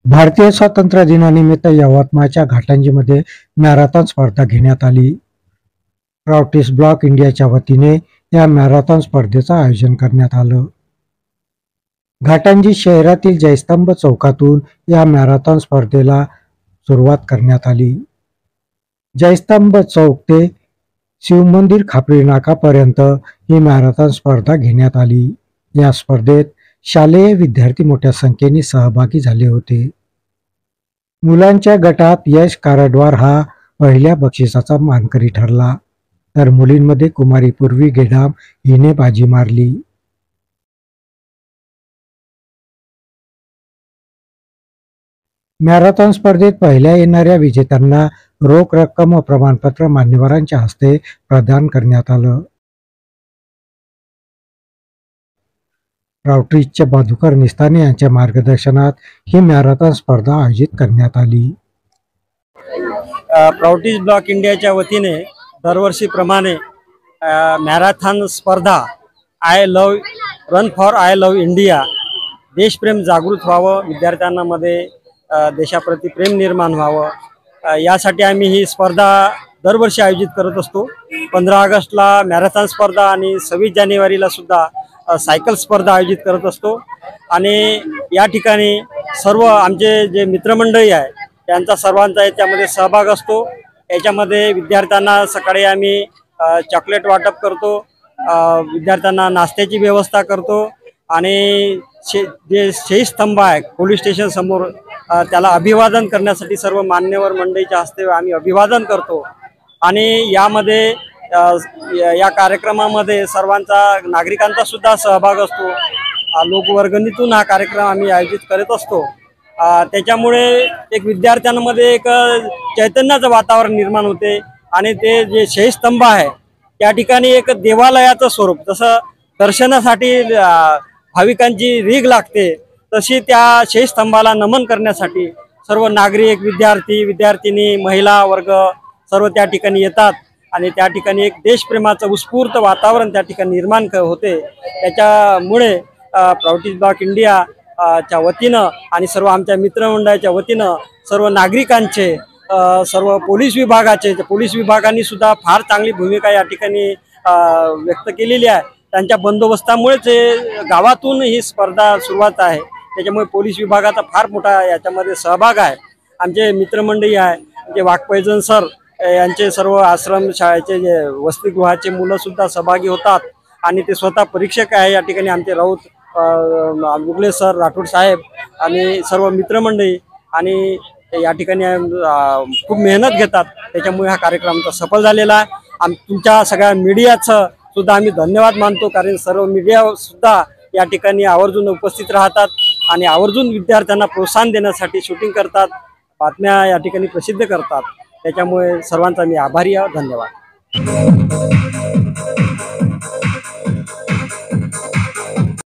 भारतीय स्वातंत्र्य दिनानिमित्त यवतमाळच्या घाटंजीमध्ये मॅरेथॉन स्पर्धा घेण्यात आली. प्राउटिस ब्लॉक इंडियाच्या वतीने या मॅरेथॉन स्पर्धेचं आयोजन करण्यात आलं. घाटंजी शहरातील जयस्तंभ चौकातून या मॅरेथॉन स्पर्धेला सुरुवात करण्यात आली. जयस्तंभ चौक ते शिवमंदिर खापरी नाकापर्यंत ही मॅरेथॉन स्पर्धा घेण्यात आली. या स्पर्धेत शालेय विद्यार्थी मोठ्या संख्येने सहभागी झाले होते. मुलांच्या गटात यश कारडवार हा पहिल्या बक्षिसाचा मानकरी ठरला, तर मुलींमध्ये कुमारी पूर्वी गेडाम हिने बाजी मारली. मॅरेथॉन स्पर्धेत पहिल्या येणाऱ्या विजेत्यांना रोख रक्कम व प्रमाणपत्र मान्यवरांच्या हस्ते प्रदान करण्यात आलं. प्राउटिसचे मधुकर निस्ताने यांच्या मार्गदर्शनात ही मॅरेथॉन स्पर्धा आयोजित करण्यात आली. प्राउटिस ब्लॉक इंडियाच्या वतीने दरवर्षीप्रमाणे मॅरेथॉन स्पर्धा run for I love India, देशप्रेम जागृत व्हावं, विद्यार्थ्यांमध्ये देशाप्रती प्रेम निर्माण व्हावं, यासाठी आम्ही ही स्पर्धा दरवर्षी आयोजित करत असतो. 15 ऑगस्टला मॅरेथॉन स्पर्धा आणि 26 जानेवारीला सुद्धा सायकल स्पर्धा आयोजित करत असतो. आणि या ठिकाणी सर्व आमचे जे मित्रमंडळी आहे त्यांचा सर्वांचा याच्यामध्ये सहभाग असतो. याच्यामध्ये विद्यार्थ्यांना सकाळी आम्ही चॉकलेट वाटप करतो, विद्यार्थ्यांना नाश्त्याची व्यवस्था करतो आणि जे शहीद स्तंभ आहे पोलीस स्टेशन समोर त्याला अभिवादन करण्यासाठी सर्व मान्यवर मंडळीच्या हस्ते आम्ही अभिवादन करतो. आणि यामध्ये या कार्यक्रमामध्ये सर्वांचा नागरिकांचा सुद्धा सहभाग असतो. लोकवर्गणीतून हा कार्यक्रम आम्ही आयोजित करत असतो. त्याच्यामुळे एक विद्यार्थ्यांमध्ये एक चैतन्याचं वातावरण निर्माण होते आणि ते जे शहीद स्तंभ आहे त्या ठिकाणी एक देवालयाचं स्वरूप, जसं दर्शनासाठी भाविकांची रीघ लागते तशी त्या शहीद स्तंभाला नमन करण्यासाठी सर्व नागरिक, विद्यार्थी, विद्यार्थिनी, महिला वर्ग सर्व त्या ठिकाणी येतात आणि त्या ठिकाणी एक देशप्रेमाचं उत्स्फूर्त वातावरण त्या ठिकाणी निर्माण होते. त्याच्यामुळे प्राउटिस ब्लॉक इंडिया च्या वतीनं आणि सर्व आमच्या मित्रमंडळाच्या वतीनं सर्व नागरिकांचे, सर्व पोलीस विभागांनी सुद्धा फार चांगली भूमिका या ठिकाणी व्यक्त केलेली आहे. त्यांच्या बंदोबस्तामुळेच गावातून ही स्पर्धा सुरुवात आहे. त्याच्यामुळे पोलीस विभागाचा फार मोठा याच्यामध्ये सहभाग आहे. आमचे मित्रमंडळी आहे, जे वाघपैजन सर यांचे सर्व आश्रम शाळेचे जे वसतिगृहाचे मुलं सुद्धा सहभागी होतात आणि ते स्वतः परीक्षक आहे. या ठिकाणी आमचे राऊत गुगले सर, राठोड साहेब आणि सर्व मित्रमंडळी आणि या ठिकाणी खूप मेहनत घेतात. त्याच्यामुळे हा कार्यक्रम आमचा सफल झालेला आहे. तुमच्या सगळ्या मीडियाचं सुद्धा आम्ही धन्यवाद मानतो, कारण सर्व मीडिया सुद्धा या ठिकाणी आवर्जून उपस्थित राहतात आणि आवर्जून विद्यार्थ्यांना प्रोत्साहन देण्यासाठी शूटिंग करतात, बातम्या या ठिकाणी प्रसिद्ध करतात. त्याच्यामुळे सर्वांचा मी आभारी आहे. धन्यवाद.